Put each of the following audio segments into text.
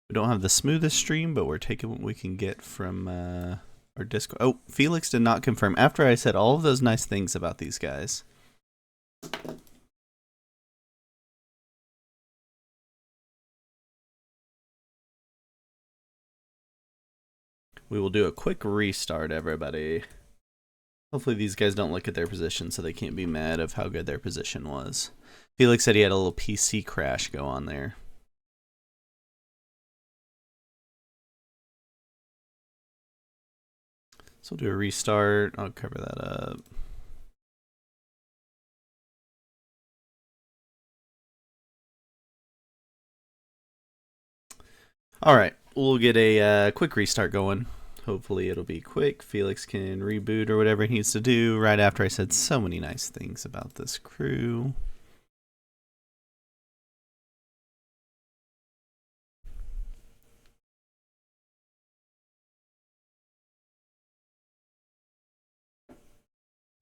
We don't have the smoothest stream, but we're taking what we can get from our Discord. Oh, Felix did not confirm after I said all of those nice things about these guys. We will do a quick restart, everybody. Hopefully these guys don't look at their position so they can't be mad of how good their position was. Felix said he had a little PC crash go on there. So we'll do a restart. I'll cover that up. Alright, we'll get a quick restart going. Hopefully it'll be quick. Felix can reboot or whatever he needs to do right after I said so many nice things about this crew.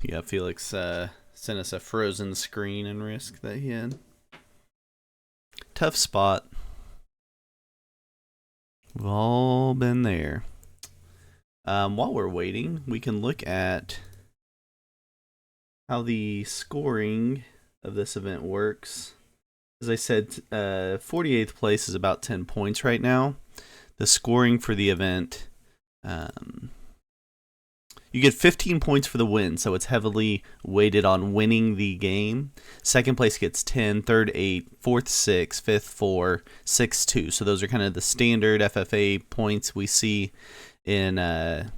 Yeah, Felix sent us a frozen screen and risk that he had. Tough spot. We've all been there. While we're waiting, we can look at how the scoring of this event works. As I said, 48th place is about 10 points right now. The scoring for the event, you get 15 points for the win, so it's heavily weighted on winning the game. Second place gets 10, third 8, fourth 6, fifth 4, sixth 2. So those are kind of the standard FFA points we see in the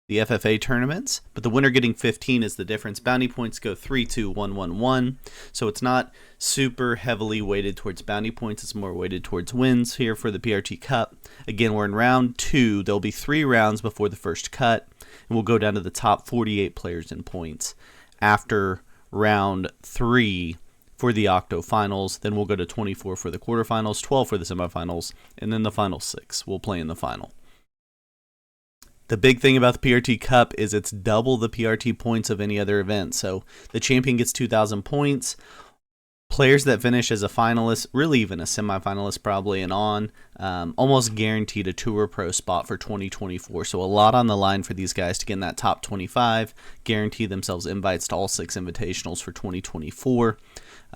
FFA tournaments. But the winner getting 15 is the difference. Bounty points go 3, 2, 1, 1, 1. So it's not super heavily weighted towards bounty points. It's more weighted towards wins here for the PRT Cup. Again, we're in round 2. There'll be 3 rounds before the first cut. And we'll go down to the top 48 players in points after round 3 for the Octofinals. Then we'll go to 24 for the quarterfinals, 12 for the semifinals, and then the final 6 will play in the final. The big thing about the PRT Cup is it's double the PRT points of any other event. So the champion gets 2,000 points. Players that finish as a finalist, really even a semifinalist probably and on, almost guaranteed a Tour Pro spot for 2024. So a lot on the line for these guys to get in that top 25, guarantee themselves invites to all 6 invitationals for 2024,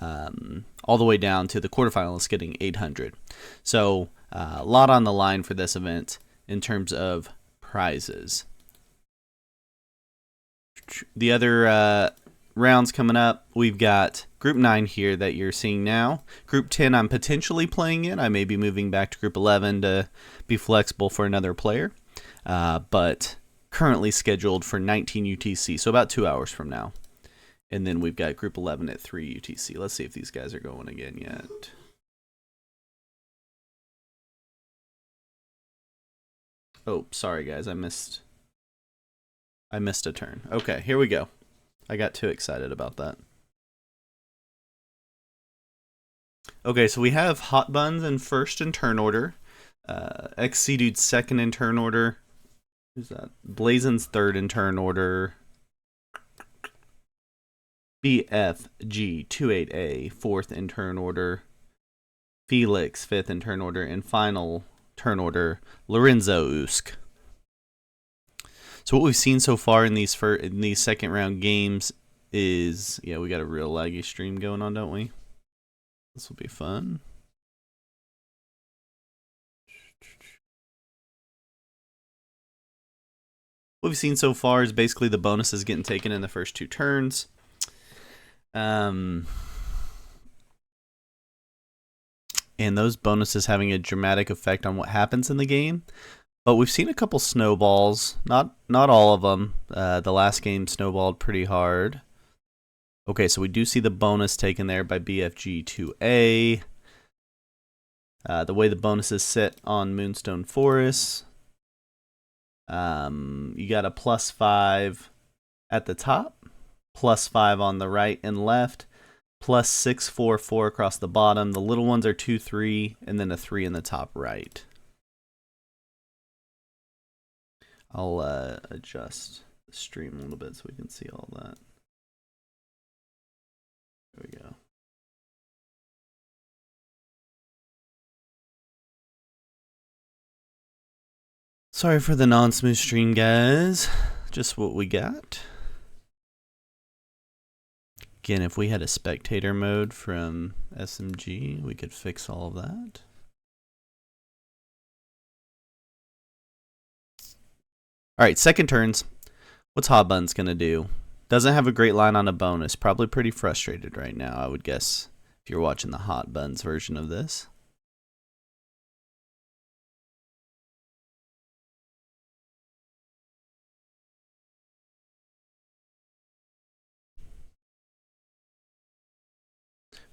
all the way down to the quarterfinalists getting 800. So a lot on the line for this event in terms of prizes. The other rounds coming up, we've got Group 9 here that you're seeing now. Group 10 I'm potentially playing in. I may be moving back to Group 11 to be flexible for another player. But currently scheduled for 19 UTC, so about 2 hours from now. And then we've got Group 11 at 3 UTC. Let's see if these guys are going again yet. Oh, sorry guys, I missed a turn. Okay, here we go. I got too excited about that. Okay, so we have Hot Buns in first in turn order. XC Dude second in turn order. Who's that? Blazon's third in turn order. BFG28A fourth in turn order. Felix fifth in turn order. And final turn order, Lorenzo Usk. So what we've seen so far in these second round games is, yeah, we got a real laggy stream going on, don't we? This will be fun. What we've seen so far is basically the bonuses getting taken in the first 2 turns. And those bonuses having a dramatic effect on what happens in the game. But we've seen a couple snowballs. Not all of them. The last game snowballed pretty hard. Okay, so we do see the bonus taken there by BFG2A. The way the bonus is set on Moonstone Forest. You got a +5 at the top, +5 on the right and left, +6, 4, 4 across the bottom. The little ones are 2, 3, and then a 3 in the top right. I'll adjust the stream a little bit so we can see all that. There we go. Sorry for the non-smooth stream, guys. Just what we got. Again, if we had a spectator mode from SMG, we could fix all of that. All right, second turns. What's Hot Buns going to do? Doesn't have a great line on a bonus. Probably pretty frustrated right now, I would guess, if you're watching the Hot Buns version of this.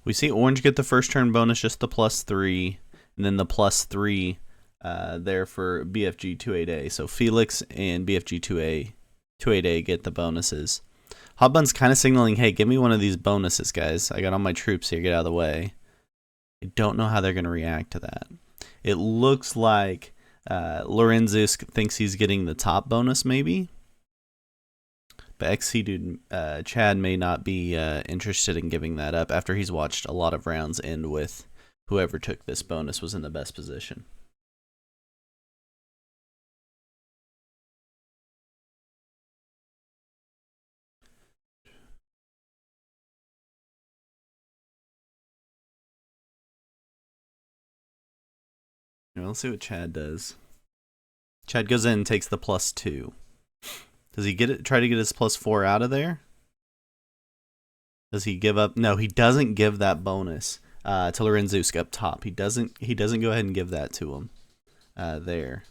We see Orange get the first turn bonus, just the +3, and then the +3 there for BFG 28A. So Felix and BFG 28A get the bonuses. Hot Bun's kind of signaling, hey, give me one of these bonuses, guys. I got all my troops here, get out of the way. I don't know how they're going to react to that. It looks like Lorenzus thinks he's getting the top bonus, maybe. But XC dude, Chad may not be interested in giving that up after he's watched a lot of rounds end with whoever took this bonus was in the best position. Let's see what Chad does. Chad goes in and takes the +2. Does he get it? Try to get his +4 out of there? Does he give up? No, he doesn't give that bonus to Lorenzus up top. He doesn't go ahead and give that to him there.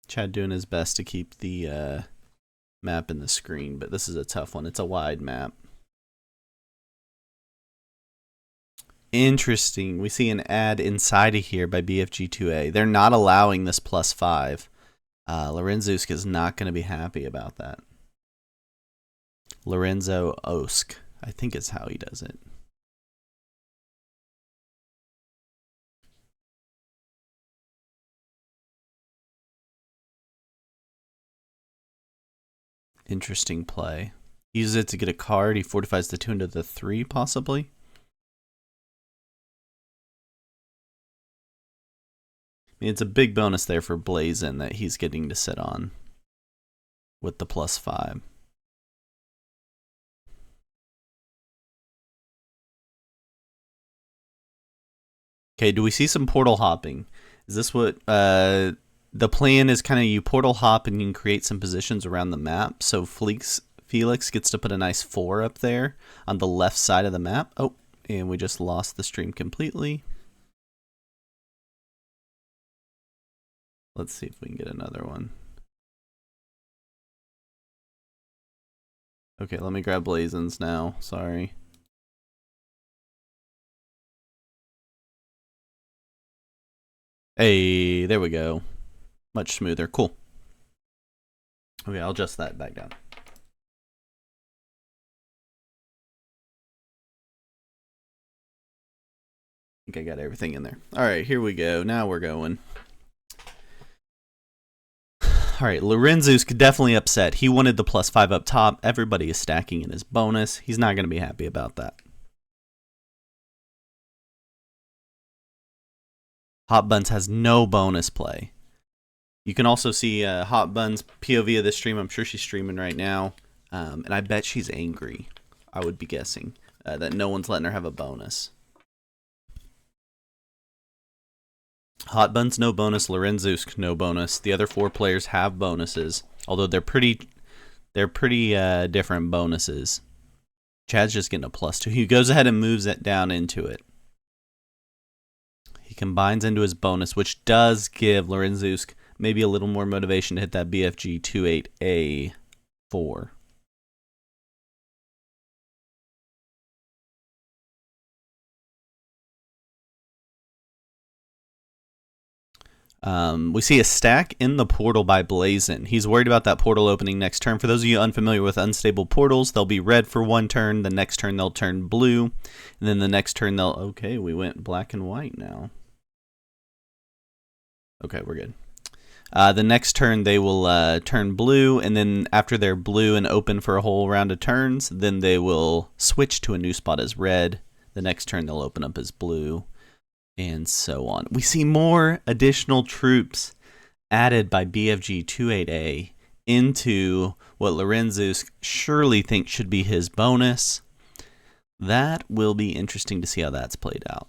Chad doing his best to keep the map in the screen, but this is a tough one. It's a wide map. Interesting. We see an ad inside of here by BFG2A. They're not allowing this +5. Lorenzus is not going to be happy about that. Lorenzo Osk, I think is how he does it. Interesting play. He uses it to get a card. He fortifies the 2 into the 3, possibly. I mean, it's a big bonus there for Blazin that he's getting to sit on with the +5. Okay, do we see some portal hopping? Is this what the plan is? Kind of you portal hop and you can create some positions around the map. So Felix gets to put a nice 4 up there on the left side of the map. Oh, and we just lost the stream completely. Let's see if we can get another one. Okay, let me grab Blazins now. Sorry. Hey, there we go. Much smoother. Cool. Okay, I'll adjust that back down. I think I got everything in there. All right, here we go. Now we're going. All right, Lorenzus definitely upset. He wanted the +5 up top. Everybody is stacking in his bonus. He's not going to be happy about that. Hot Buns has no bonus play. You can also see Hot Buns POV of this stream. I'm sure she's streaming right now. And I bet she's angry, I would be guessing, that no one's letting her have a bonus. Hot Buns, no bonus. Lorenzus, no bonus. The other 4 players have bonuses, although they're pretty different bonuses. Chad's just getting a +2. He goes ahead and moves it down into it. He combines into his bonus, which does give Lorenzus maybe a little more motivation to hit that BFG 28A 4. We see a stack in the portal by Blazin. He's worried about that portal opening next turn. For those of you unfamiliar with unstable portals, they'll be red for one turn. The next turn they'll turn blue. And then the next turn they'll... Okay, we went black and white now. Okay, we're good. The next turn they will turn blue, and then after they're blue and open for a whole round of turns, then they will switch to a new spot as red. The next turn they'll open up as blue, and so on. We see more additional troops added by BFG 28A into what Lorenzus surely thinks should be his bonus. That will be interesting to see how that's played out.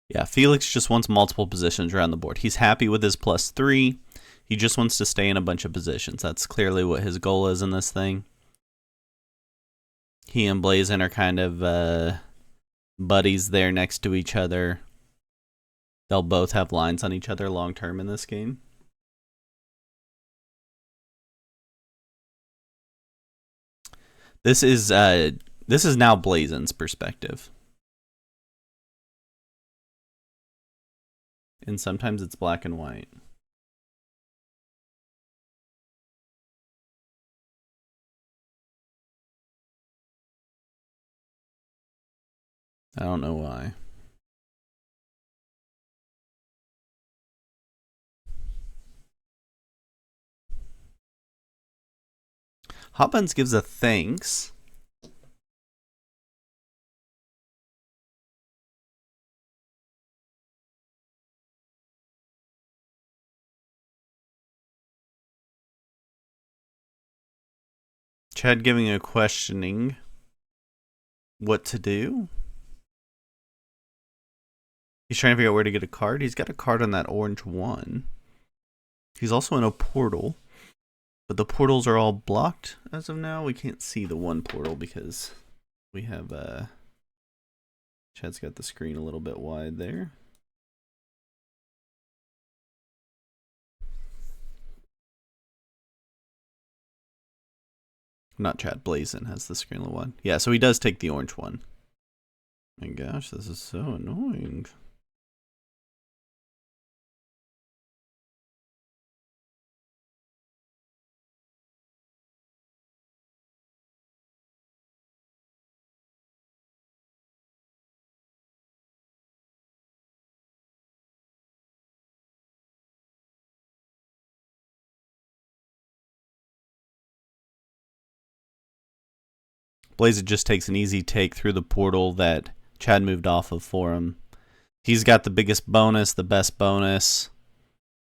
Yeah, Felix just wants multiple positions around the board. He's happy with his +3. He just wants to stay in a bunch of positions. That's clearly what his goal is in this thing. He and Blazin are kind of buddies there next to each other. They'll both have lines on each other long term in this game. This is now Blazin's perspective. And sometimes it's black and white. I don't know why. Hot Buns gives a thanks. Chad giving a questioning what to do. He's trying to figure out where to get a card. He's got a card on that orange one. He's also in a portal, but the portals are all blocked as of now. We can't see the one portal because we have Chad's got the screen a little bit wide there. Not Chad, Blazin has the screen a little wide. Yeah, so he does take the orange one. My gosh, this is so annoying. Blazin just takes an easy take through the portal that Chad moved off of for him. He's got the biggest bonus, the best bonus.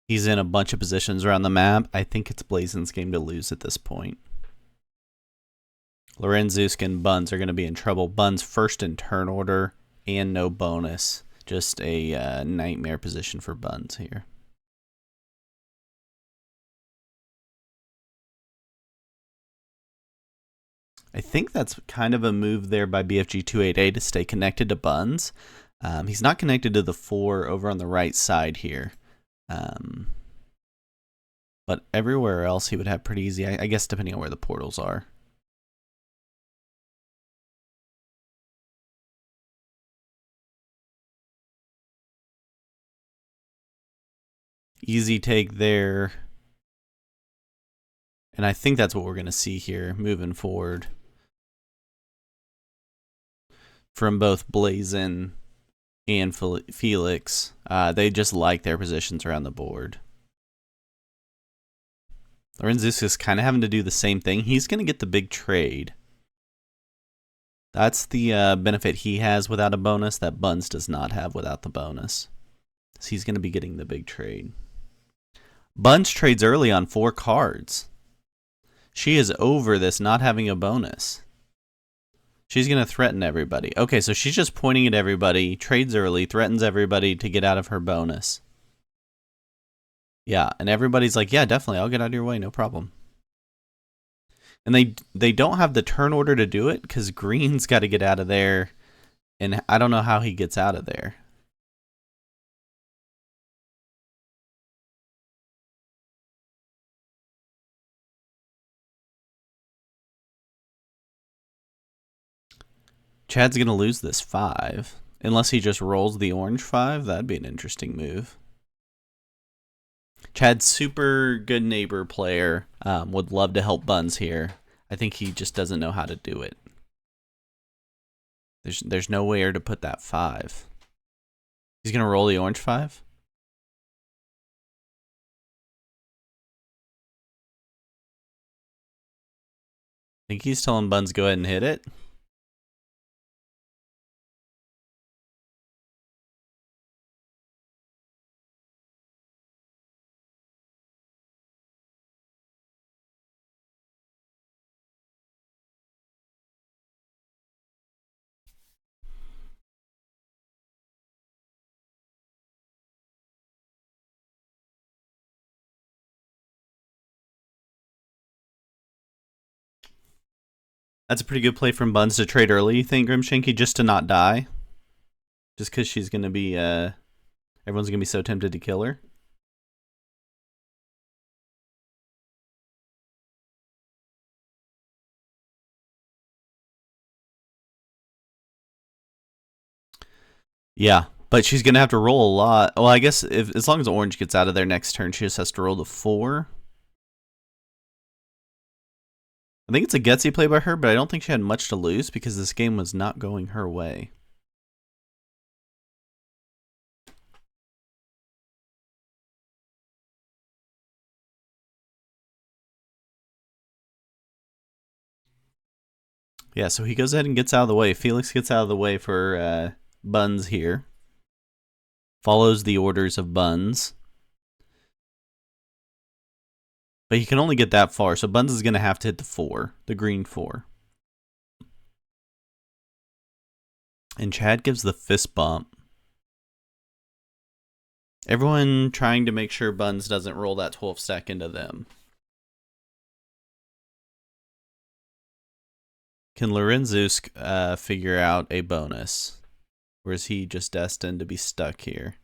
He's in a bunch of positions around the map. I think it's Blazin's game to lose at this point. Lorenzus and Buns are going to be in trouble. Buns first in turn order and no bonus. Just a nightmare position for Buns here. I think that's kind of a move there by BFG 28A to stay connected to Buns. He's not connected to the 4 over on the right side here. But everywhere else he would have pretty easy, I guess, depending on where the portals are. Easy take there. And I think that's what we're going to see here moving forward. From both Blazin and Felix. They just like their positions around the board. Lorenzus is kind of having to do the same thing. He's going to get the big trade. That's the benefit he has without a bonus that Buns does not have without the bonus. So he's going to be getting the big trade. Buns trades early on 4 cards. She is over this not having a bonus. She's going to threaten everybody. Okay, so she's just pointing at everybody, trades early, threatens everybody to get out of her bonus. Yeah, and everybody's like, yeah, definitely, I'll get out of your way, no problem. And they don't have the turn order to do it because Green's got to get out of there, and I don't know how he gets out of there. Chad's going to lose this 5. Unless he just rolls the orange 5, that'd be an interesting move. Chad's super good neighbor player. Would love to help Buns here. I think he just doesn't know how to do it. There's nowhere to put that 5. He's going to roll the orange 5? I think he's telling Buns go ahead and hit it. That's a pretty good play from Buns to trade early, you think, Grimshanky, just to not die? Just because she's going to be, everyone's going to be so tempted to kill her? Yeah, but she's going to have to roll a lot. Well, I guess as long as Orange gets out of there next turn, she just has to roll the 4. I think it's a gutsy play by her, but I don't think she had much to lose because this game was not going her way. Yeah, so he goes ahead and gets out of the way. Felix gets out of the way for Buns here. Follows the orders of Buns. But he can only get that far, so Buns is going to have to hit the 4, the green 4. And Chad gives the fist bump. Everyone trying to make sure Buns doesn't roll that 12 stack into them. Can Lorenzus figure out a bonus? Or is he just destined to be stuck here?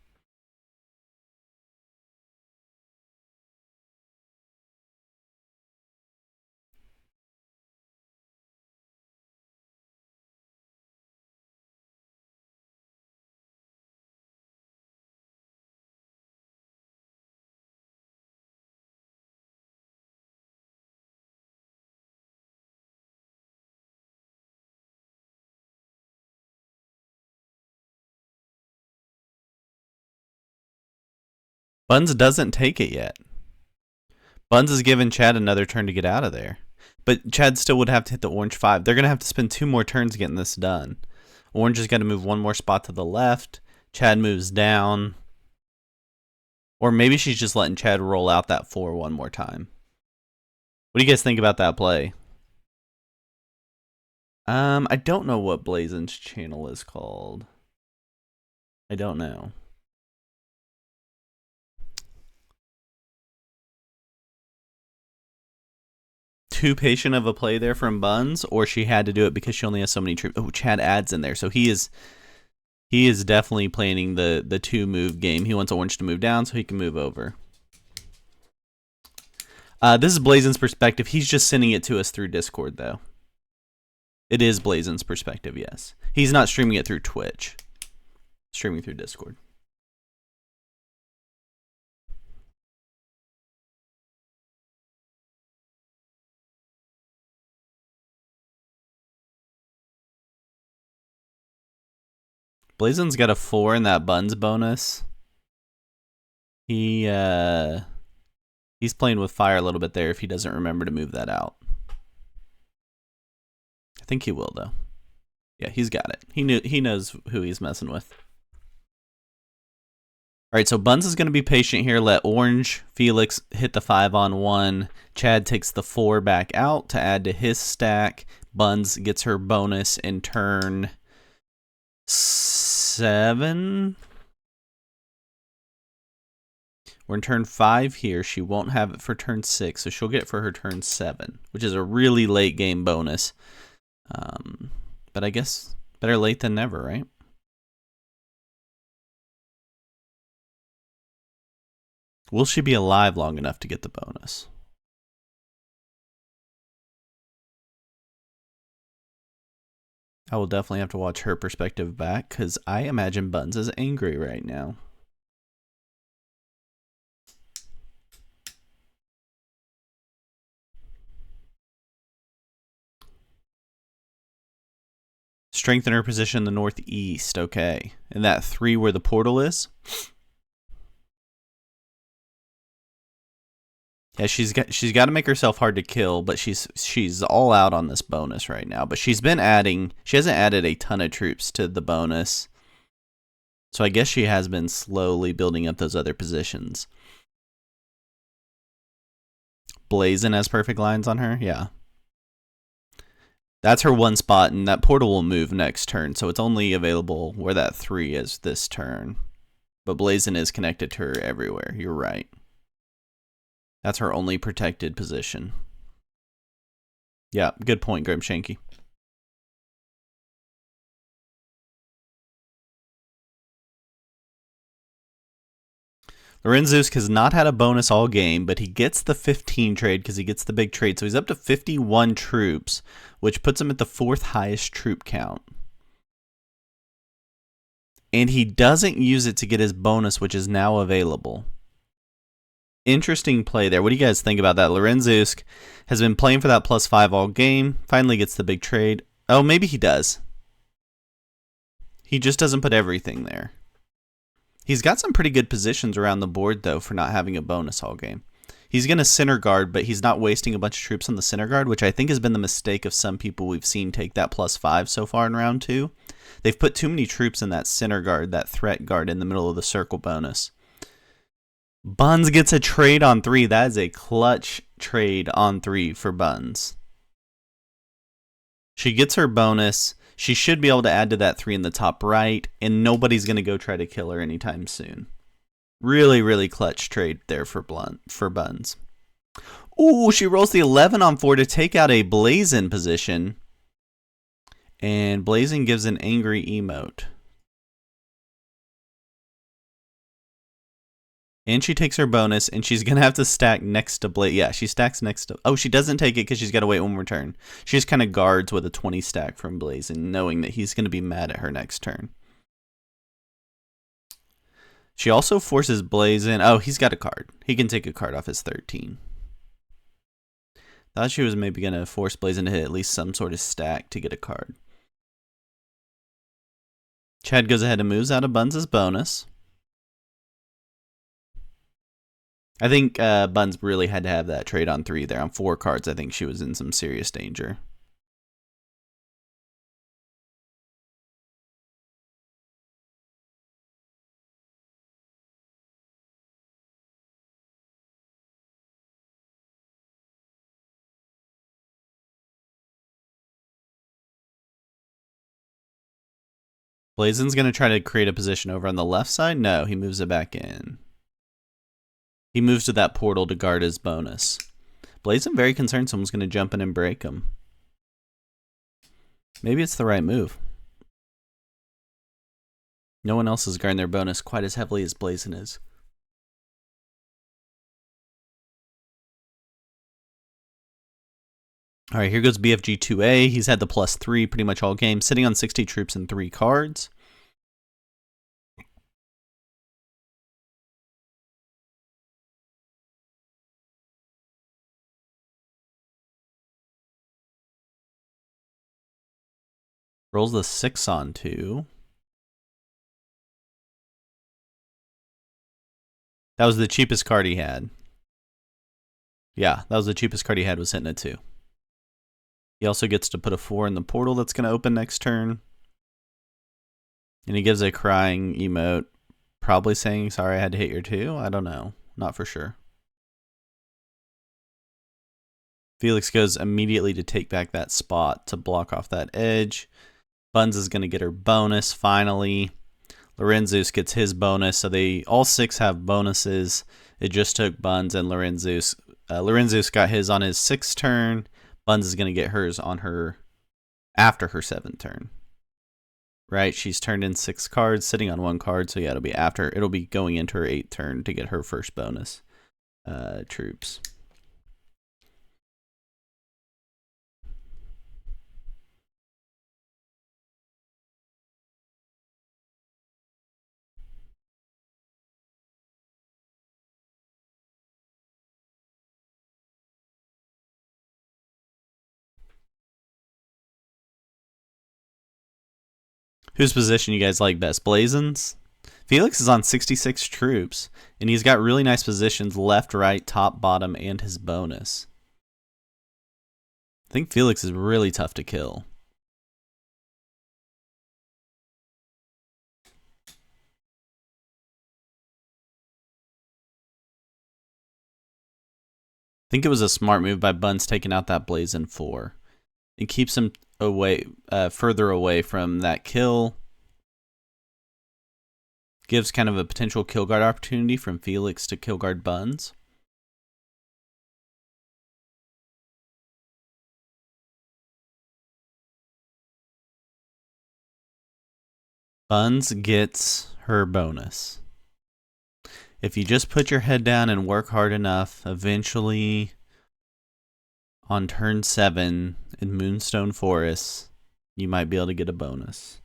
Buns doesn't take it yet. Buns is giving Chad another turn to get out of there. But Chad still would have to hit the orange 5. They're going to have to spend 2 more turns getting this done. Orange is going to move 1 more spot to the left. Chad moves down. Or maybe she's just letting Chad roll out that 4 one more time. What do you guys think about that play? I don't know what Blazon's channel is called. I don't know. Too patient of a play there from Buns, or she had to do it because she only has so many troops. Oh, Chad adds in there, so he is definitely planning the 2-move game. He wants Orange to move down so he can move over. This is Blazon's perspective. He's just sending it to us through Discord, though. It is Blazon's perspective, yes. He's not streaming it through Twitch. Streaming through Discord. Blazon's got a 4 in that Buns bonus. He's playing with fire a little bit there if he doesn't remember to move that out. I think he will, though. Yeah, he's got it. He knows who he's messing with. All right, so Buns is going to be patient here. Let Orange Felix hit the 5-on-1. Chad takes the 4 back out to add to his stack. Buns gets her bonus in turn 7. We're in turn 5 here. She won't have it for turn 6, so she'll get it for her turn 7, which is a really late game bonus. But I guess better late than never, right? Will she be alive long enough to get the bonus? I will definitely have to watch her perspective back because I imagine Buns is angry right now. Strengthen her position in the northeast. Okay. And that 3 where the portal is? Yeah, she's got to make herself hard to kill, but she's all out on this bonus right now. But she hasn't added a ton of troops to the bonus. So I guess she has been slowly building up those other positions. Blazin has perfect lines on her, yeah. That's her one spot, and that portal will move next turn, so it's only available where that 3 is this turn. But Blazin is connected to her everywhere, you're right. That's her only protected position. Yeah, good point, Grimshanky. Lorenzusk has not had a bonus all game, but he gets the 15 trade because he gets the big trade. So he's up to 51 troops, which puts him at the 4th highest troop count. And he doesn't use it to get his bonus, which is now available. Interesting play there. What do you guys think about that? Lorenzusk has been playing for that +5 all game. Finally gets the big trade. Oh, maybe he does. He just doesn't put everything there. He's got some pretty good positions around the board, though, for not having a bonus all game. He's going to center guard, but he's not wasting a bunch of troops on the center guard, which I think has been the mistake of some people we've seen take that +5 so far in round 2. They've put too many troops in that center guard, that threat guard in the middle of the circle bonus. Buns gets a trade on 3. That is a clutch trade on 3 for Buns. She gets her bonus. She should be able to add to that 3 in the top right, and nobody's going to go try to kill her anytime soon. Really, really clutch trade there for Buns. Ooh, she rolls the 11 on 4 to take out a Blazin position. And Blazin gives an angry emote. And she takes her bonus, and she's going to have to stack next to Blazin. Yeah, she stacks next to... Oh, she doesn't take it because she's got to wait one more turn. She just kind of guards with a 20 stack from Blazin, knowing that he's going to be mad at her next turn. She also forces Blazin... Oh, he's got a card. He can take a card off his 13. Thought she was maybe going to force Blazin to hit at least some sort of stack to get a card. Chad goes ahead and moves out of Buns' bonus. I think Buns really had to have that trade on 3 there. On 4 cards, I think she was in some serious danger. Blazin's going to try to create a position over on the left side. No, he moves it back in. He moves to that portal to guard his bonus. Blazin very concerned someone's going to jump in and break him. Maybe it's the right move. No one else is guarding their bonus quite as heavily as Blazin is. All right, here goes BFG 2A. He's had the +3 pretty much all game, sitting on 60 troops and 3 cards. Rolls the 6 on 2. That was the cheapest card he had. Yeah, that was the cheapest card he had, was hitting a 2. He also gets to put a 4 in the portal that's going to open next turn. And he gives a crying emote, probably saying, sorry I had to hit your 2. I don't know. Not for sure. Felix goes immediately to take back that spot to block off that edge. Buns is going to get her bonus finally. Lorenzus gets his bonus, so they all 6 have bonuses. It just took Buns and Lorenzus. Lorenzus got his on his 6th turn. Buns is going to get hers on her after her 7th turn. Right, she's turned in 6 cards, sitting on 1 card, so yeah, it'll be going into her 8th turn to get her first bonus troops. Whose position you guys like best? Blazon's? Felix is on 66 troops, and he's got really nice positions left, right, top, bottom, and his bonus. I think Felix is really tough to kill. I think it was a smart move by Buns taking out that Blazon 4. It keeps him away, further away from that kill. Gives kind of a potential kill guard opportunity from Felix to kill guard Buns. Buns gets her bonus. If you just put your head down and work hard enough, eventually on turn 7 in Moonstone Forest, you might be able to get a bonus.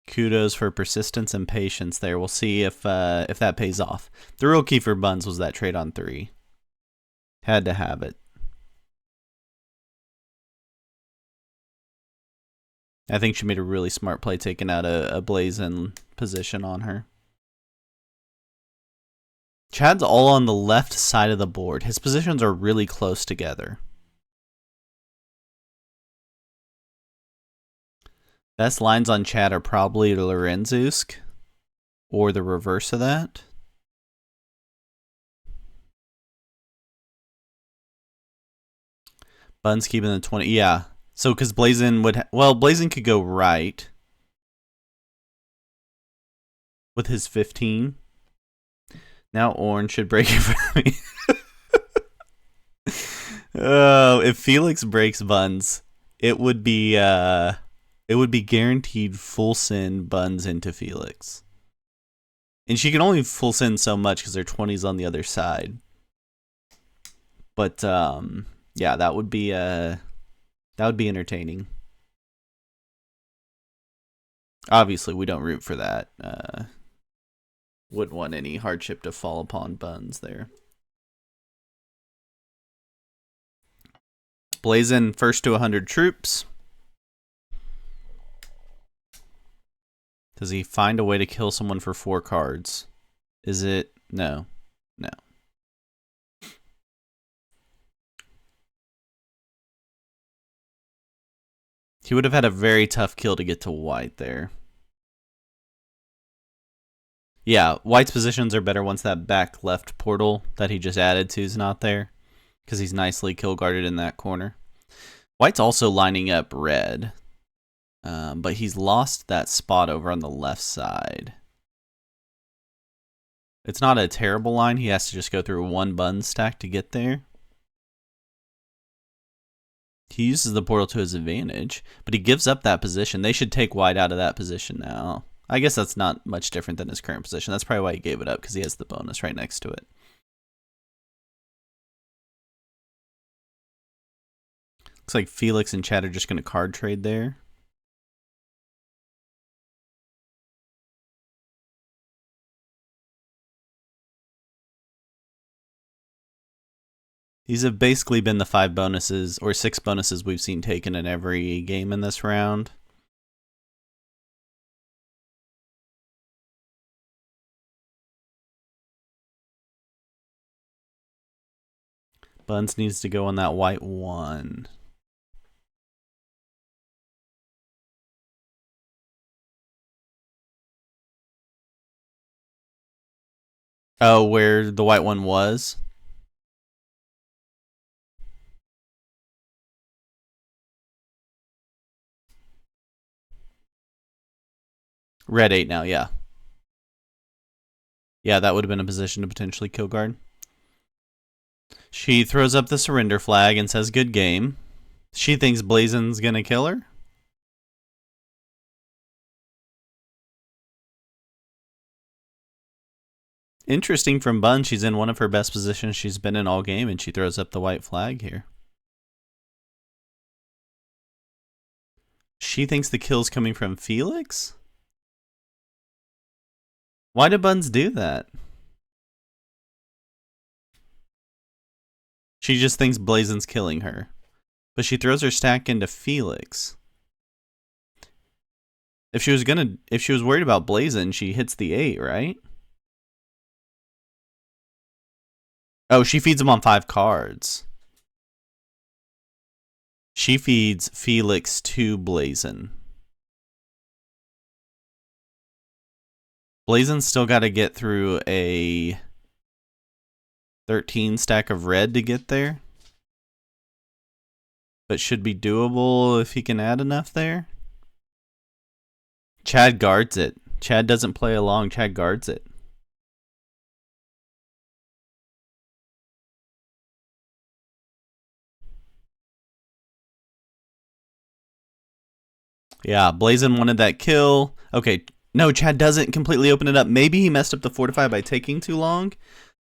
Kudos for persistence and patience there. We'll see if that pays off. The real key for Buns was that trade on 3. Had to have it. I think she made a really smart play taking out a Blazon position on her. Chad's all on the left side of the board. His positions are really close together. Best lines on Chad are probably Lorenzusk or the reverse of that. Buns keeping the 20. Yeah. So, because Blazon would... Blazon could go right with his 15. Now Orange should break it for me. Oh, if Felix breaks Buns, it would be guaranteed full send Buns into Felix. And she can only full send so much because their 20's on the other side. But yeah, that would be entertaining. Obviously, we don't root for that. Wouldn't want any hardship to fall upon Buns there. Blazon first to 100 troops. Does he find a way to kill someone for 4 cards? Is it? No. No. He would have had a very tough kill to get to white there. Yeah, white's positions are better once that back left portal that he just added to is not there, because he's nicely kill guarded in that corner. White's also lining up red, but he's lost that spot over on the left side. It's not a terrible line. He has to just go through one bun stack to get there. He uses the portal to his advantage, but he gives up that position. They should take white out of that position now. I guess that's not much different than his current position. That's probably why he gave it up, because he has the bonus right next to it. Looks like Felix and Chad are just going to card trade there. These have basically been the 5 bonuses, or 6 bonuses we've seen taken in every game in this round. Buns needs to go on that white 1. Oh, where the white 1 was? Red 8 now, yeah. Yeah, that would have been a position to potentially kill guard. She throws up the surrender flag and says, good game. She thinks Blazon's gonna kill her. Interesting from Bun. She's in one of her best positions she's been in all game, and she throws up the white flag here. She thinks the kill's coming from Felix? Why do Buns do that? She just thinks Blazon's killing her. But she throws her stack into Felix. If she was worried about Blazin, she hits the 8, right? Oh, she feeds him on 5 cards. She feeds Felix to Blazin. Blazin's still got to get through a 13 stack of red to get there. But should be doable if he can add enough there. Chad guards it. Chad doesn't play along. Chad guards it. Yeah, Blazin wanted that kill. Okay, no, Chad doesn't completely open it up. Maybe he messed up the fortify by taking too long.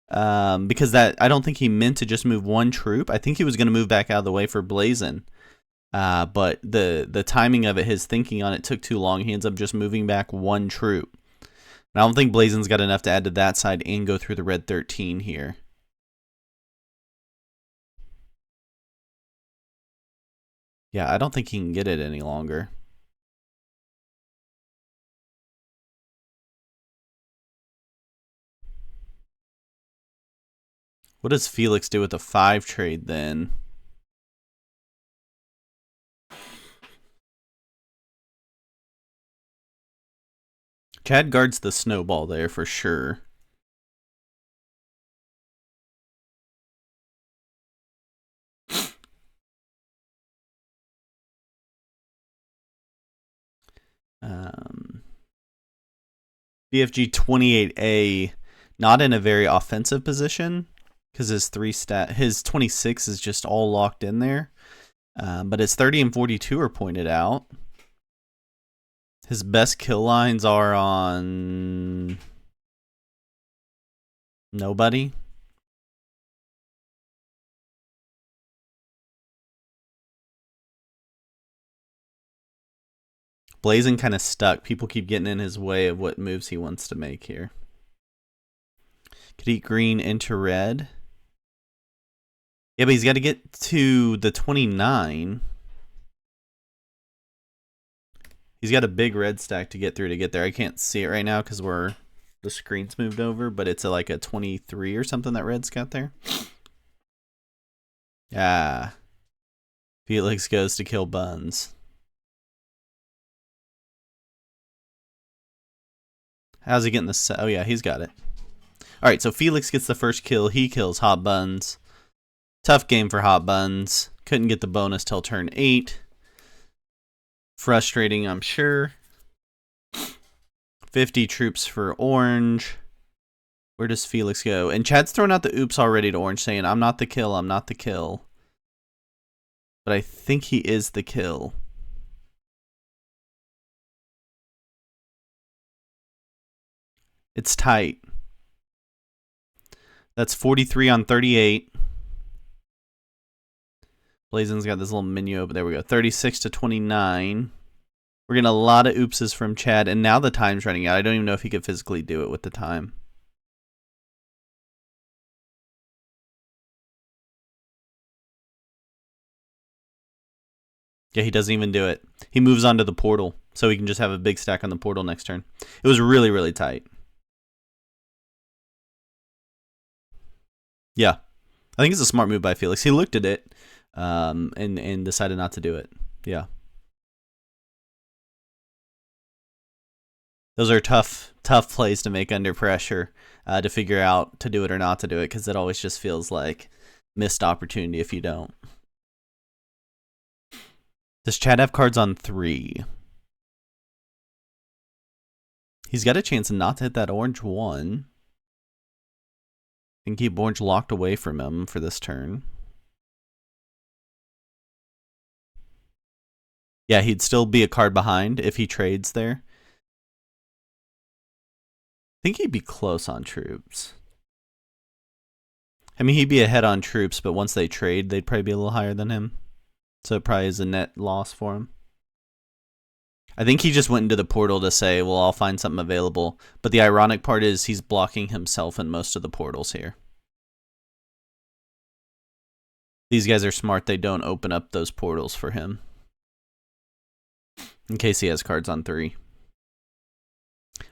Because I don't think he meant to just move one troop. I think he was going to move back out of the way for Blazin. But the timing of it, his thinking on it took too long. He ends up just moving back one troop. And I don't think Blazin's got enough to add to that side and go through the red 13 here. Yeah, I don't think he can get it any longer. What does Felix do with the 5 trade then? Chad guards the snowball there for sure. BFG 28A, not in a very offensive position because his 26 is just all locked in there. But his 30 and 42 are pointed out. His best kill lines are on nobody. Blazin kind of stuck. People keep getting in his way of what moves he wants to make here. Could eat green into red. Yeah, but he's got to get to the 29. He's got a big red stack to get through to get there. I can't see it right now because the screen's moved over, but it's like a 23 or something that red's got there. Yeah. Felix goes to kill Buns. How's he getting this? Oh, yeah, he's got it. All right, so Felix gets the first kill. He kills Hot Buns. Tough game for Hot Buns. Couldn't get the bonus till turn 8. Frustrating, I'm sure. 50 troops for Orange. Where does Felix go? And Chad's thrown out the oops already to Orange, saying, I'm not the kill, I'm not the kill. But I think he is the kill. It's tight. That's 43 on 38. Blazin's got this little menu open. There we go. 36 to 29. We're getting a lot of oopses from Chad, and now the time's running out. I don't even know if he could physically do it with the time. Yeah, he doesn't even do it. He moves on to the portal, so he can just have a big stack on the portal next turn. It was really, really tight. Yeah. I think it's a smart move by Felix. He looked at it and decided not to do it. Yeah. Those are tough plays to make under pressure to figure out to do it or not to do it, because it always just feels like missed opportunity if you don't. Does Chad have cards on 3? He's got a chance not to hit that orange 1. And keep orange locked away from him for this turn. Yeah, he'd still be a card behind if he trades there. I think he'd be close on troops. I mean, he'd be ahead on troops, but once they trade, they'd probably be a little higher than him. So it probably is a net loss for him. I think he just went into the portal to say, well, I'll find something available. But the ironic part is he's blocking himself in most of the portals here. These guys are smart. They don't open up those portals for him. In case he has cards on 3.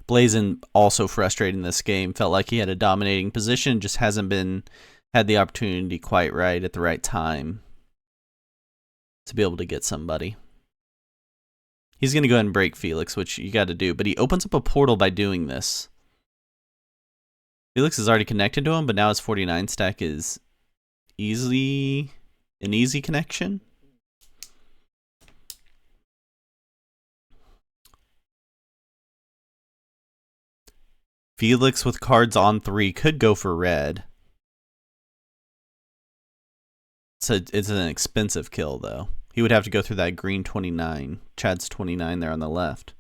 Blazin also frustrating this game. Felt like he had a dominating position, just hasn't had the opportunity quite right at the right time to be able to get somebody. He's going to go ahead and break Felix, which you got to do, but he opens up a portal by doing this. Felix is already connected to him, but now his 49 stack is an easy connection. Felix with cards on 3 could go for red. So it's an expensive kill, though. He would have to go through that green 29. Chad's 29 there on the left.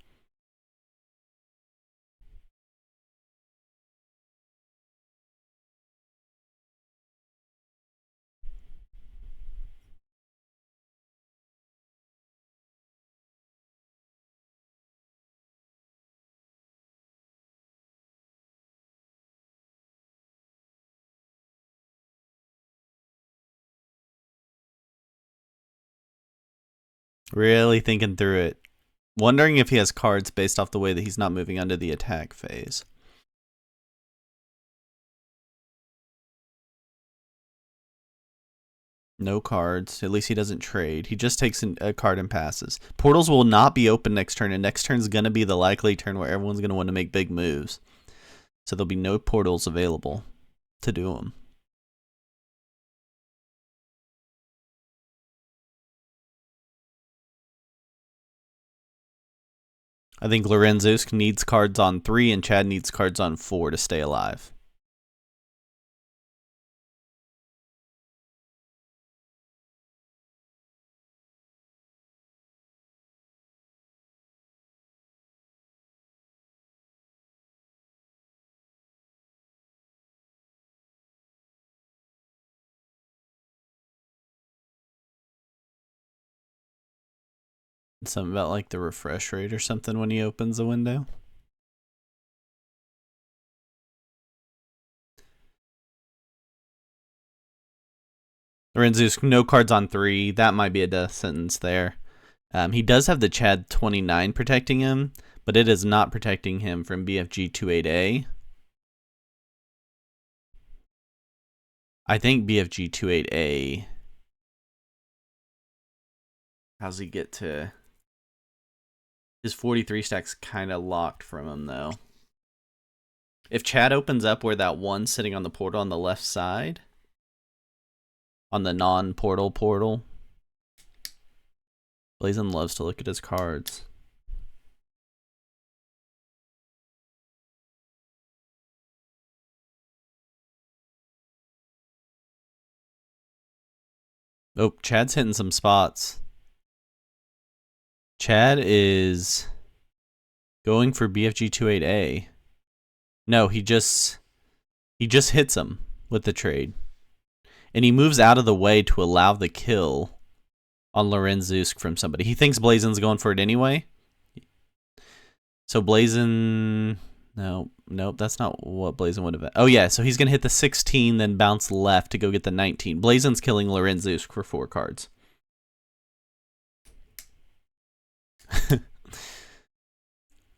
Really thinking through it. Wondering if he has cards based off the way that he's not moving under the attack phase. No cards. At least he doesn't trade. He just takes a card and passes. Portals will not be open next turn, and next turn's going to be the likely turn where everyone's going to want to make big moves. So there'll be no portals available to do them. I think Lorenzusk needs cards on 3 and Chad needs cards on 4 to stay alive. Something about like the refresh rate or something when he opens the window. Lorenzusk, no cards on 3. That might be a death sentence there. He does have the Chad 29 protecting him, but it is not protecting him from BFG 28A. I think BFG 28A. How's he get to... His 43 stack's kind of locked from him, though. If Chad opens up where that one's sitting on the portal on the left side, on the non-portal portal, Blazin loves to look at his cards. Oh, Chad's hitting some spots. Chad is going for BFG 28A. No, he just hits him with the trade. And he moves out of the way to allow the kill on Lorenzusk from somebody. He thinks Blazin's going for it anyway. So Blazin... Nope, that's not what Blazin would have... Oh yeah, so he's going to hit the 16, then bounce left to go get the 19. Blazin's killing Lorenzusk for 4 cards.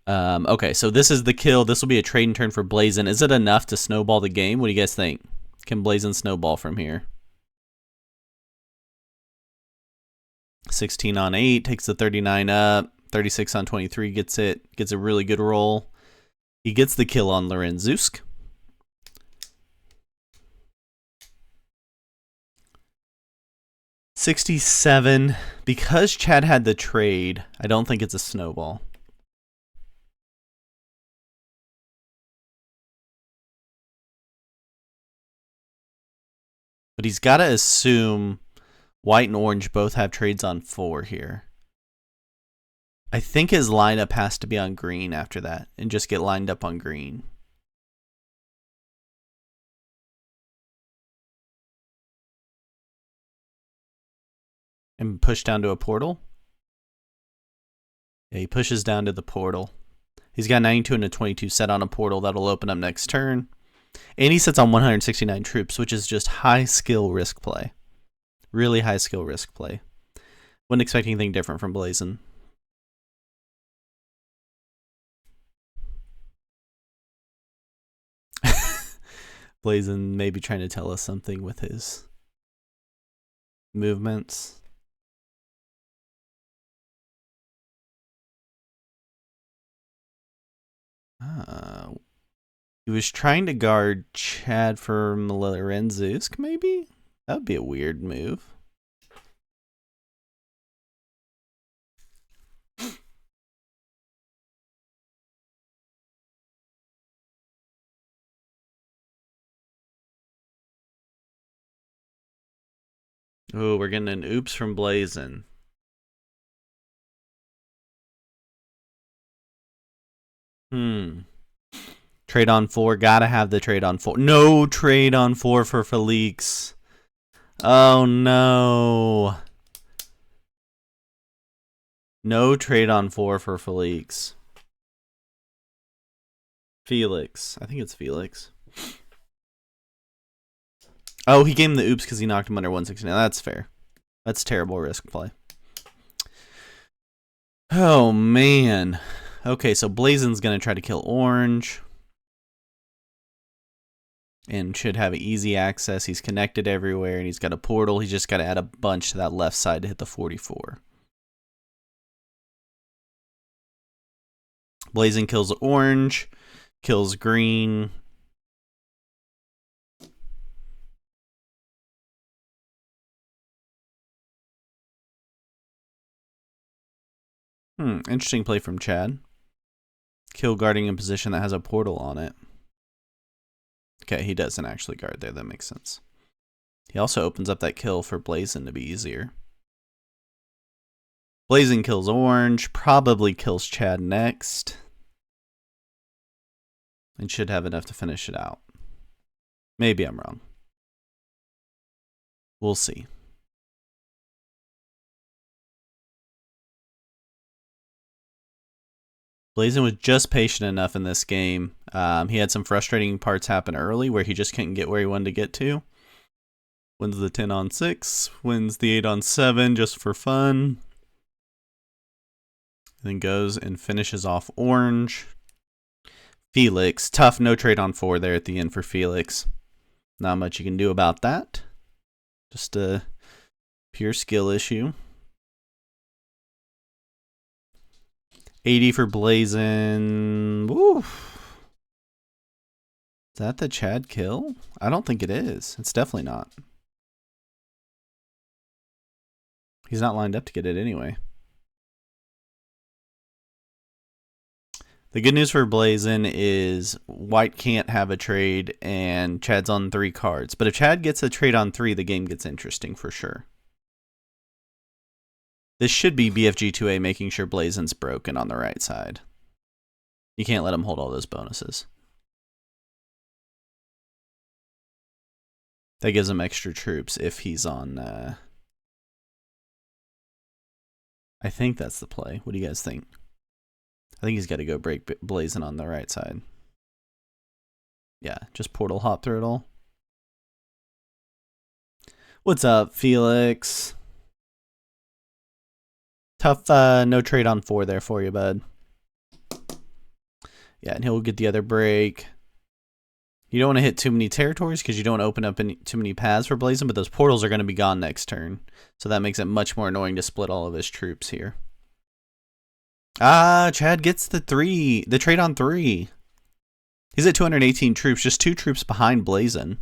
Okay, so this is the kill. This will be a trading turn for Blazin. Is it enough to snowball the game? What do you guys think? Can Blazin snowball from here? 16 on 8, takes the 39 up. 36 on 23, gets a really good roll. He gets the kill on Lorenzusk. $67. Because Chad had the trade, I don't think it's a snowball. But he's got to assume white and orange both have trades on 4 here. I think his lineup has to be on green after that and just get lined up on green. And push down to a portal. Yeah, he pushes down to the portal. He's got 92 and a 22 set on a portal that'll open up next turn. And he sits on 169 troops, which is just high skill risk play. Really high skill risk play. Wouldn't expect anything different from Blazin. Blazin maybe trying to tell us something with his movements. He was trying to guard Chad from Lorenzusk, maybe? That would be a weird move. Oh, we're getting an oops from Blazin. Trade on 4. Gotta have the trade on 4. No trade on 4 for Felix. Oh, no. No trade on 4 for Felix. Felix. I think it's Felix. Oh, he gave him the oops because he knocked him under 169. That's fair. That's terrible risk play. Oh, man. Okay, so Blazin's going to try to kill Orange. And should have easy access. He's connected everywhere, and he's got a portal. He's just got to add a bunch to that left side to hit the 44. Blazin kills Orange. Kills Green. Interesting play from Chad. Kill guarding in position that has a portal on it. Okay, he doesn't actually guard there. That makes sense. He also opens up that kill for Blazin to be easier. Blazin kills Orange. Probably kills Chad next. And should have enough to finish it out. Maybe I'm wrong. We'll see. Blazin was just patient enough in this game. He had some frustrating parts happen early where he just couldn't get where he wanted to get to. Wins the 10 on 6. Wins the 8 on 7 just for fun. And then goes and finishes off Orange. Felix. Tough no trade on 4 there at the end for Felix. Not much you can do about that. Just a pure skill issue. 80 for Blazin. Woo. Is that the Chad kill? I don't think it is. It's definitely not. He's not lined up to get it anyway. The good news for Blazin is White can't have a trade and Chad's on 3 cards. But if Chad gets a trade on 3, the game gets interesting for sure. This should be BFG2A making sure Blazin's broken on the right side. You can't let him hold all those bonuses. That gives him extra troops if he's on... I think that's the play. What do you guys think? I think he's got to go break Blazin on the right side. Yeah, just portal hop through it all. What's up, Felix? Tough no trade on 4 there for you, bud. Yeah, and he'll get the other break. You don't want to hit too many territories because you don't open up too many paths for Blazin, but those portals are going to be gone next turn. So that makes it much more annoying to split all of his troops here. Ah, Chad gets the trade on 3. He's at 218 troops, just 2 troops behind Blazin.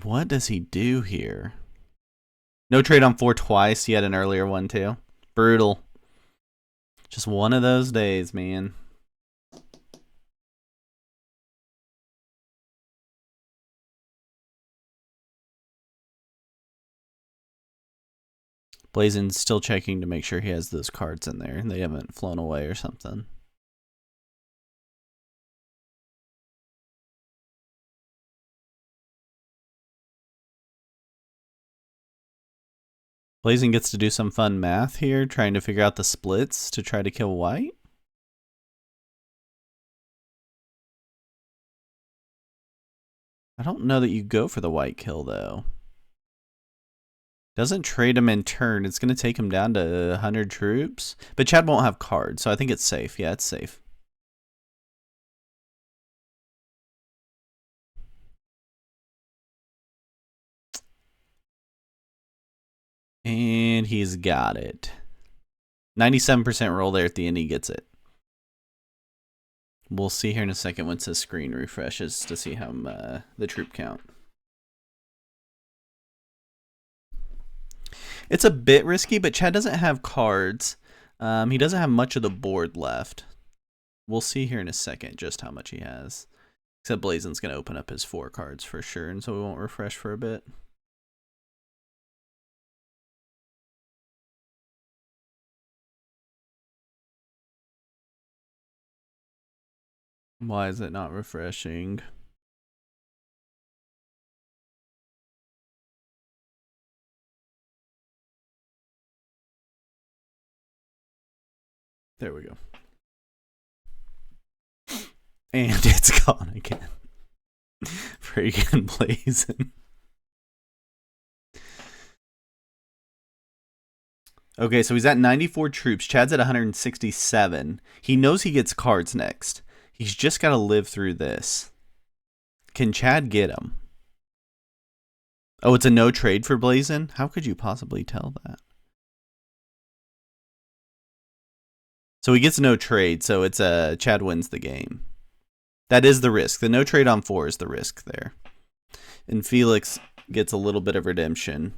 What does he do here? No trade on 4 twice. He had an earlier one too. Brutal. Just one of those days, man. Blazin's still checking to make sure he has those cards in there and they haven't flown away or something. Blazin gets to do some fun math here, trying to figure out the splits to try to kill White. I don't know that you go for the White kill, though. Doesn't trade him in turn. It's going to take him down to 100 troops. But Chad won't have cards, so I think it's safe. Yeah, it's safe. And he's got it. 97% roll there at the end. He gets it. We'll see here in a second once the screen refreshes to see how the troop count. It's a bit risky, but Chad doesn't have cards. He doesn't have much of the board left. We'll see here in a second just how much he has. Except Blazen's going to open up his 4 cards for sure, and so we won't refresh for a bit. Why is it not refreshing? There we go. And it's gone again. Freaking Blazing. Okay, so he's at 94 troops. Chad's at 167. He knows he gets cards next. He's just got to live through this. Can Chad get him? Oh, it's a no trade for Blazin? How could you possibly tell that? So he gets no trade, so it's Chad wins the game. That is the risk. The no trade on 4 is the risk there. And Felix gets a little bit of redemption.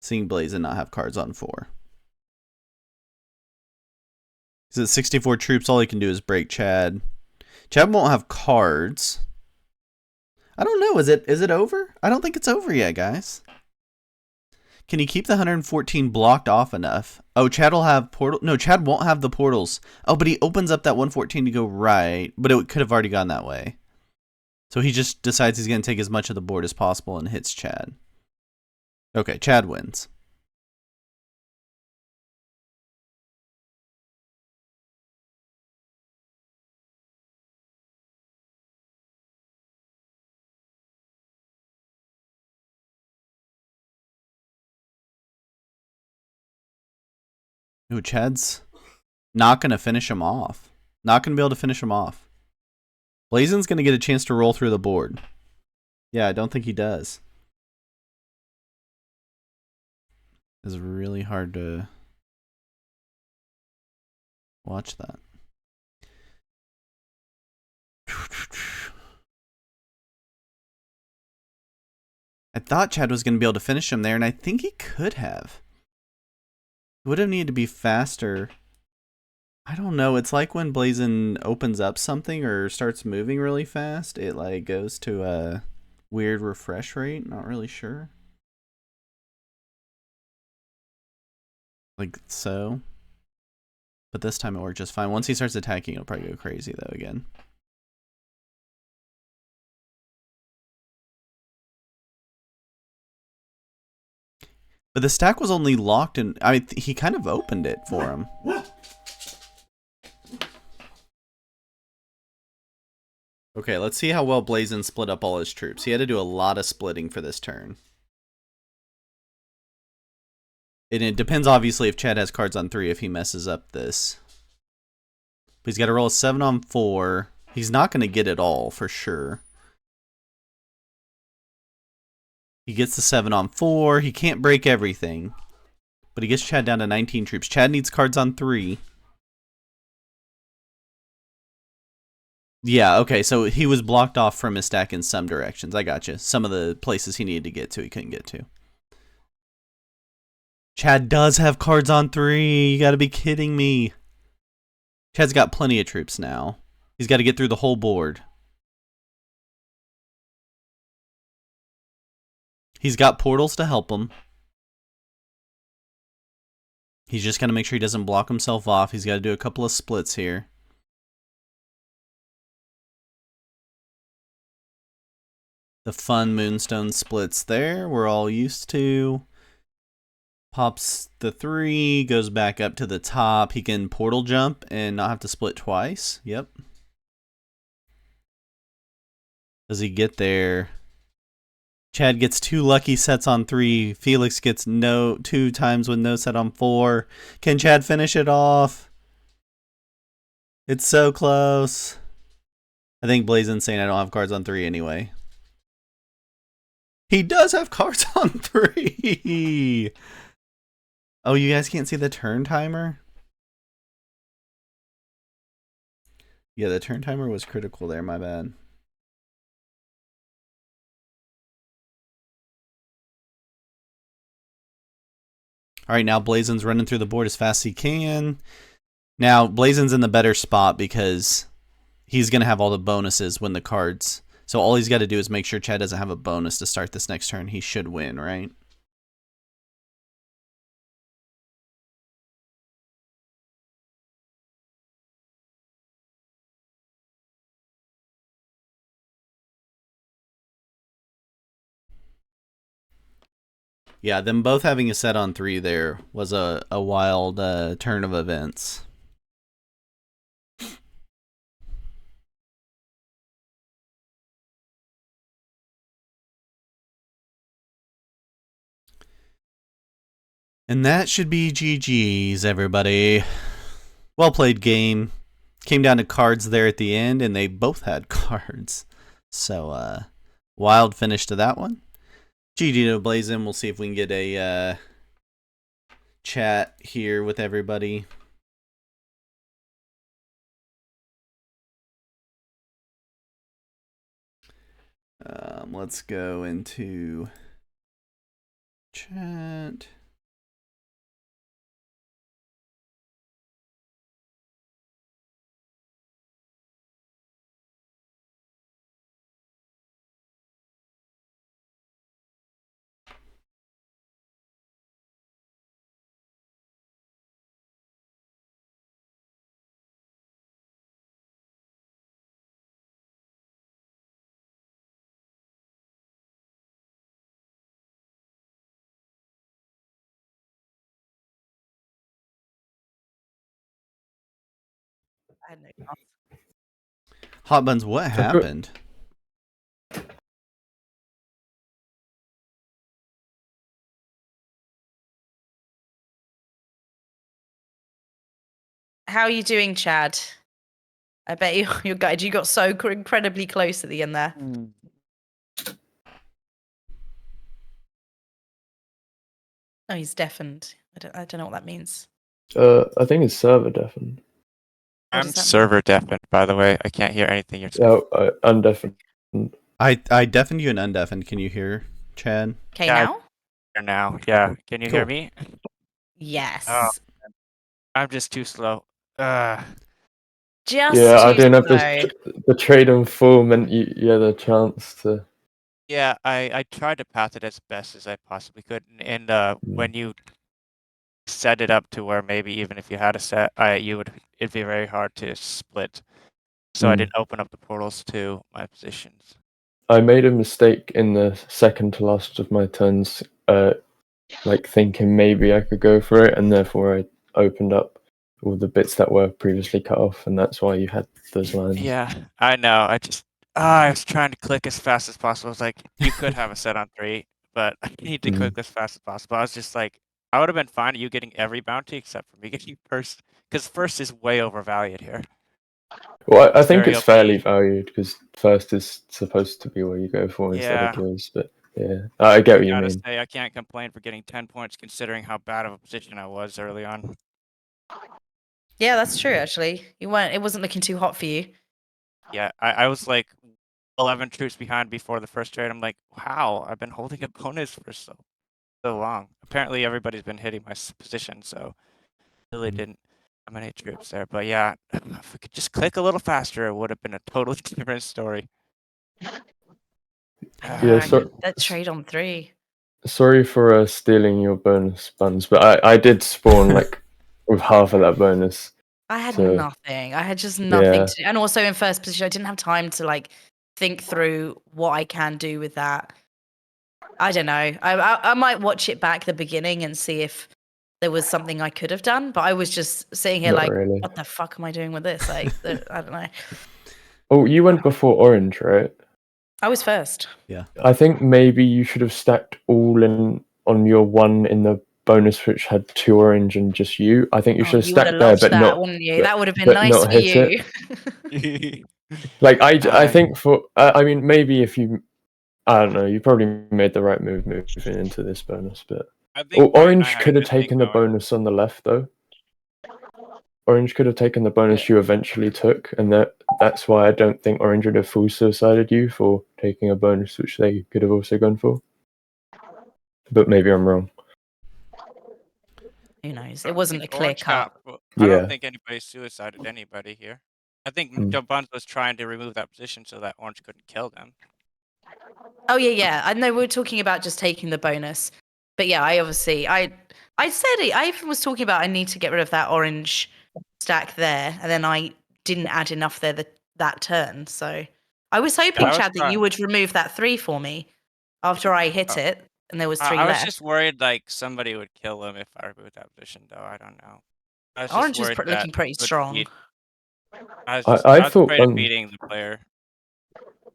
Seeing Blazin not have cards on 4. He's at 64 troops. All he can do is break Chad. Chad won't have cards. I don't know. Is it over? I don't think it's over yet, guys. Can he keep the 114 blocked off enough? Oh, Chad will have portal. No, Chad won't have the portals. Oh, but he opens up that 114 to go right. But it could have already gone that way. So he just decides he's going to take as much of the board as possible and hits Chad. Okay, Chad wins. Ooh, Chad's not going to finish him off. Not going to be able to finish him off. Blazen's going to get a chance to roll through the board. Yeah, I don't think he does. It's really hard to watch that. I thought Chad was going to be able to finish him there, and I think he could have. Would have needed to be faster. I don't know. It's like when Blazin opens up something or starts moving really fast, it like goes to a weird refresh rate. Not really sure. Like so. But this time it worked just fine. Once he starts attacking, it'll probably go crazy though again. But the stack was only locked and he kind of opened it for him. Okay, let's see how well Blazin split up all his troops. He had to do a lot of splitting for this turn. And it depends, obviously, if Chad has cards on 3 if he messes up this. But he's got to roll a 7 on 4. He's not going to get it all, for sure. He gets the 7 on 4. He can't break everything. But he gets Chad down to 19 troops. Chad needs cards on 3. Yeah, okay, so he was blocked off from his stack in some directions. I gotcha. Some of the places he needed to get to, he couldn't get to. Chad does have cards on 3. You gotta be kidding me. Chad's got plenty of troops now. He's got to get through the whole board. He's got portals to help him. He's just got to make sure he doesn't block himself off. He's got to do a couple of splits here. The fun moonstone splits there. We're all used to. Pops the 3, goes back up to the top. He can portal jump and not have to split twice. Yep. Does he get there? Chad gets 2 lucky sets on 3. Felix gets 2 times with no set on 4. Can Chad finish it off? It's so close. I think Blazin's saying I don't have cards on 3 anyway. He does have cards on 3. Oh, you guys can't see the turn timer? Yeah, the turn timer was critical there, my bad. All right, now Blazen's running through the board as fast as he can. Now, Blazen's in the better spot because he's going to have all the bonuses when the cards... So all he's got to do is make sure Chad doesn't have a bonus to start this next turn. He should win, right? Yeah, them both having a set on 3 there was a wild turn of events. And that should be GG's, everybody. Well played game. Came down to cards there at the end, and they both had cards. So, wild finish to that one. GG to Blazin. We'll see if we can get a chat here with everybody. Let's go into chat. I had no chance. Hot Buns, what happened? How are you doing, Chad? I bet your guide. You got so incredibly close at the end there. Oh, he's deafened. I don't know what that means. I think it's server deafened. What I'm does that mean? server deafened, by the way. I can't hear anything you're Yeah, saying. undeafened. I deafened you and undeafened. Can you hear, Chad? Okay, Yeah, now? Here now. Yeah. Can you hear Cool. me? Yes. Oh, I'm just too slow. Just Yeah, I too didn't have slow. the trade on full meant you had a chance to. Yeah, I tried to path it as best as I possibly could, and when you set it up to where maybe even if you had a set, it'd be very hard to split. So I didn't open up the portals to my positions. I made a mistake in the second to last of my turns, like thinking maybe I could go for it, and therefore I opened up all the bits that were previously cut off, and that's why you had those lines. Yeah, I know. I was trying to click as fast as possible. I was like, you could have a set on 3, but I need to click as fast as possible. I was just like, I would have been fine you getting every bounty except for me getting first, because first is way overvalued here. Well, I It's think very it's OP. fairly valued because first is supposed to be where you go for instead of yours. But yeah, I get what you Gotta mean. say, I can't complain for getting 10 points considering how bad of a position I was early on. Yeah, that's true. Actually, it wasn't looking too hot for you. Yeah, I was like 11 troops behind before the first trade. I'm like, wow, I've been holding a bonus for so long. Apparently, everybody's been hitting my position, so really didn't have many troops there. But yeah, if we could just click a little faster, it would have been a totally different story. Yeah, That trade on 3. Sorry for stealing your bonus buns, but I did spawn like with half of that bonus. I had So, nothing. I had just nothing yeah. to do. And also in first position, I didn't have time to like think through what I can do with that. I don't know. I might watch it back the beginning and see if there was something I could have done. But I was just sitting here Not like, really. what the fuck am I doing with this? Like, I don't know. Oh, you went before orange, right? I was first. Yeah. I think maybe you should have stacked all in on your one in the bonus, which had 2 orange and just you. I think you should have You would have stacked there, loved but that, not. wouldn't you? That would have been but nice not for hit you. Like I think for I mean maybe if you I don't know. You probably made the right move moving into this bonus, but I think Orange had a could have good thing taken the going. bonus on the left though. Orange could have taken the bonus you eventually took, and that's why I don't think Orange would have full suicided you for taking a bonus which they could have also gone for. But maybe I'm wrong. Who knows? It wasn't a clear Orange got- cut. well, I Yeah. don't think anybody suicided anybody here. I think Buns was trying to remove that position so that Orange couldn't kill them. Oh yeah. I know we were talking about just taking the bonus, but yeah, I said it. I even was talking about I need to get rid of that orange stack there, and then I didn't add enough there that turn. So I was hoping, I was Chad, that trying- you would remove that 3 for me after I hit it, and there was 3 I was left. just worried like somebody would kill him if I removed that position, though. I don't know. I was just Orange is worried looking that pretty it would strong. beat- I was I thought afraid of beating the player.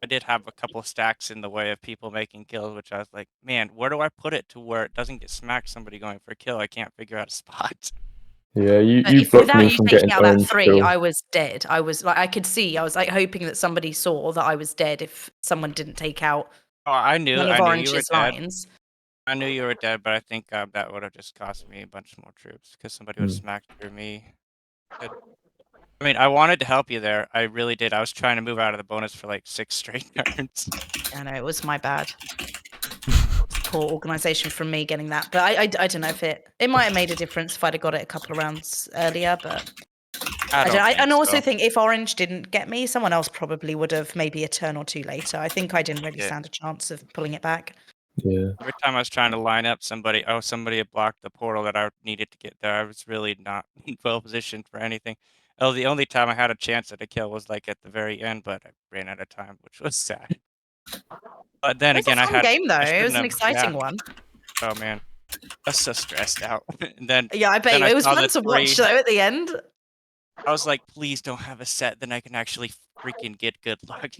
I did have a couple stacks in the way of people making kills, which I was like, man, where do I put it to where it doesn't get smacked somebody going for a kill? I can't figure out a spot. Yeah, you If blocked without me you from taking getting out that Orange 3, kill. I was dead. I was like, I could see. I was like hoping that somebody saw that I was dead if someone didn't take out Oh, I knew one of you were Orange's dead. lines. I knew you were dead, but I think that would have just cost me a bunch more troops because somebody would have smacked through me. I mean, I wanted to help you there. I really did. I was trying to move out of the bonus for like 6 straight turns. I know, it was my bad. Poor organisation from me getting that. But I don't know if it might have made a difference if I'd have got it a couple of rounds earlier, but I don't. And also think if Orange didn't get me, someone else probably would have maybe a turn or 2 later. I think I didn't really stand a chance of pulling it back. Yeah. Every time I was trying to line up somebody had blocked the portal that I needed to get there. I was really not well positioned for anything. Oh, the only time I had a chance at a kill was like at the very end, but I ran out of time, which was sad. But then It was again, a I fun had game though. I It was shouldn't an have- exciting yeah. one. Oh man, I was so stressed out. And then Yeah, I bet then you. I It was saw fun the to watch 3. though at the end. I was like, please don't have a set, then I can actually freaking get good luck.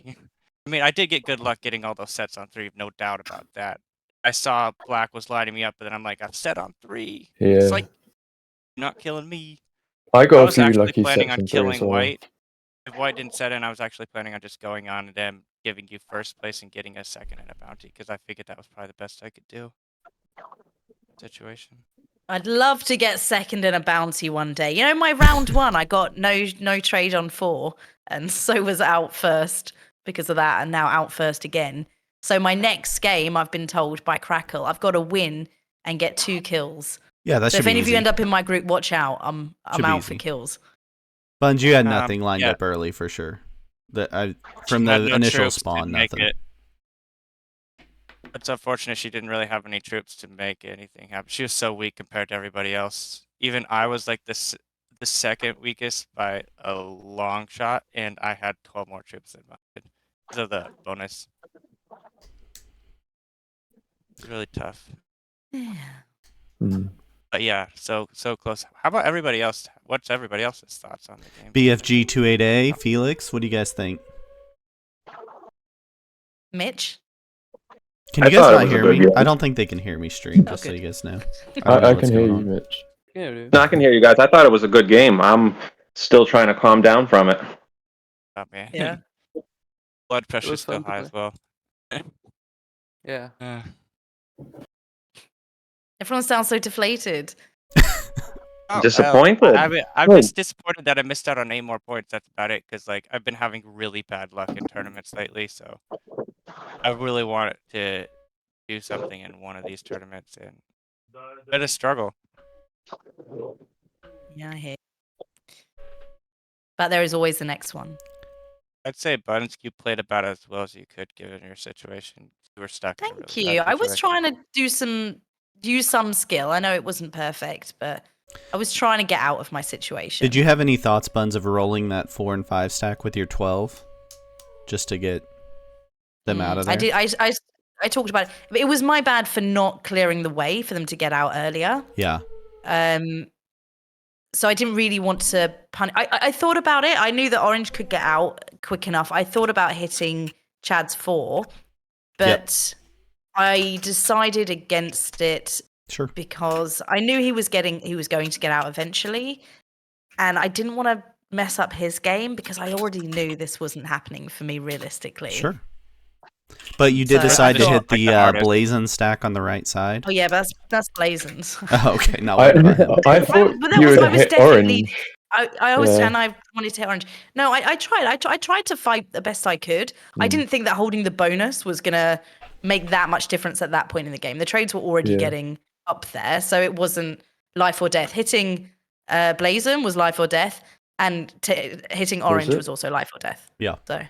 I mean, I did get good luck getting all those sets on 3, no doubt about that. I saw black was lighting me up, but then I'm like, I've set on 3. Yeah. It's like, you're not killing me. I I got a was few actually lucky planning sets on on 3 as killing well. white. If white didn't set in, I was actually planning on just going on and then giving you first place and getting a second and a bounty, because I figured that was probably the best I could do. Situation. I'd love to get second in a bounty one day. You know, my round 1, I got no trade on 4, and so was out first because of that, and now out first again. So my next game, I've been told by Crackle, I've got to win and get 2 kills. Yeah, that So should if be any of easy. you end up in my group, watch out. I'm Should be out for easy. kills. Buns, you had nothing lined yeah. up early for sure. From She had the no initial troops to spawn, make nothing. it. It's unfortunate she didn't really have any troops to make anything happen. She was so weak compared to everybody else. Even I was like the second weakest by a long shot, and I had 12 more troops than mine because of the bonus. It's really tough. Yeah. But yeah, so close. How about everybody else? What's everybody else's thoughts on the game? BFG 28A, Felix, what do you guys think? Mitch? Can you I guys thought it not was a hear good me? game. I don't think they can hear me stream, just so good. you guys know. don't know I what's can hear going you, on. Mitch. Yeah, dude. No, I can hear you guys. I thought it was a good game. I'm still trying to calm down from it. Oh man. Yeah. Blood pressure's was still fun to high as well. Yeah. Everyone sounds so deflated. Disappointed. I'm just disappointed that I missed out on 8 more points. That's about it. Because like I've been having really bad luck in tournaments lately, so I really wanted to do something in one of these tournaments, and it's a struggle. Yeah, I hear. But there is always the next one. I'd say Buttons, you played about as well as you could given your situation. You were stuck. in a Thank really you. bad I was situation. trying to use some skill. I know it wasn't perfect, but I was trying to get out of my situation. Did you have any thoughts, Buns, of rolling that 4 and 5 stack with your 12? Just to get them out of there? I did. I talked about it. It was my bad for not clearing the way for them to get out earlier. Yeah. So I didn't really want to punish. I thought about it. I knew that Orange could get out quick enough. I thought about hitting Chad's 4, but I decided against it. Sure. Because I knew he was going to get out eventually, and I didn't want to mess up his game because I already knew this wasn't happening for me realistically. Sure. But you did So decide I to thought- hit Like the the artist. blazon stack on the right side. Oh yeah, but that's Blazon's. Oh, okay, not I, worried about him. I thought but that you was- would I was hit definitely- orange. I always Yeah. and I wanted to hit orange. No, I tried. I tried to fight the best I could. I didn't think that holding the bonus was gonna make that much difference at that point in the game. The trades were already Yeah. getting up there, so it wasn't life or death. Hitting Blazon was life or death, and hitting orange it? was also life or death. Yeah. So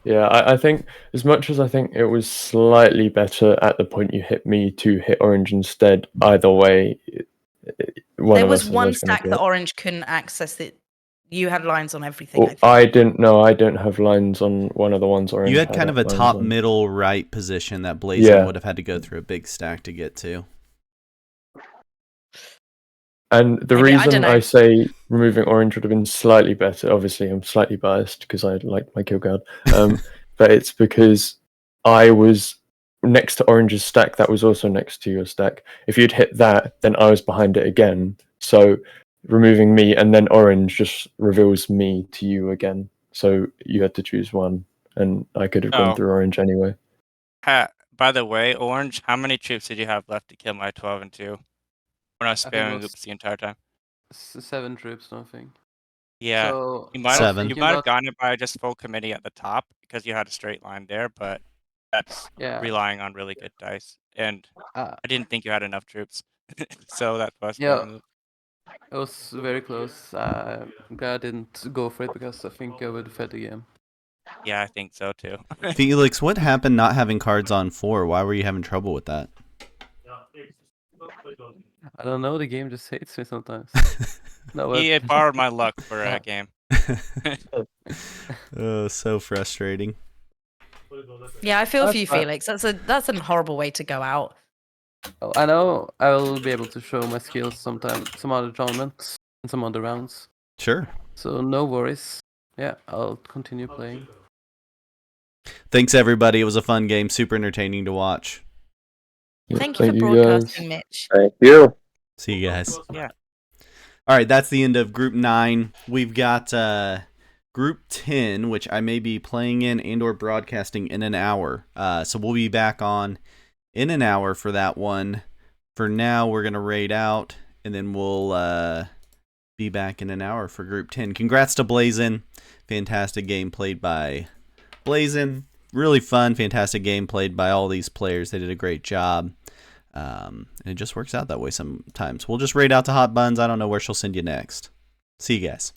Yeah, I think as much as I think it was slightly better at the point you hit me to hit orange instead, either way, one there of was us one was gonna stack get that it. orange couldn't access. It. You had lines on everything. Well, I think. I didn't know. I don't have lines on one of the ones orange. You had kind of a lines top on. middle right position that Blazon Yeah. would have had to go through a big stack to get to. And the Maybe, I reason dunno. I say removing orange would have been slightly better, obviously I'm slightly biased because I like my kill guard, but it's because I was next to orange's stack that was also next to your stack. If you'd hit that, then I was behind it again. So removing me and then orange just reveals me to you again. So you had to choose one, and I could have Oh. gone through orange anyway. By the way, Orange, how many troops did you have left to kill my 12 and 2? When I was I think it spamming was- loops the entire time. 7 troops, I think. Yeah. So You I might was have, Seven. you thinking might have about- gotten it by just full committee at the top because you had a straight line there, but that's Yeah. relying on really good dice. And Uh, I didn't think you had enough troops. So that's why I was Yeah. spamming loop. it was very close. I'm glad I didn't go for it because I think I would have fed the game. Yeah, I think so too. Felix, what happened not having cards on 4? Why were you having trouble with that? I don't know. The game just hates me sometimes. No, but He borrowed my luck for Yeah. a game. Oh, so frustrating. Yeah, I feel for That's you, fine. Felix. That's a horrible way to go out. well, I know I will be able to show my skills sometime, some other tournaments and some other rounds. Sure. So no worries. Yeah, I'll continue playing. Thanks, everybody. It was a fun game. Super entertaining to watch. Yeah, Thank you for guys. broadcasting, Mitch. Thank you. See you guys. Yeah. All right, that's the end of Group 9. We've got Group 10, which I may be playing in and or broadcasting in an hour. So we'll be back on in an hour for that one. For now, we're going to raid out, and then we'll be back in an hour for Group 10. Congrats to Blazon. Fantastic game played by Blazon. Really fun, fantastic game played by all these players. They did a great job. And it just works out that way sometimes. We'll just raid out to Hot Buns. I don't know where she'll send you next. See you guys.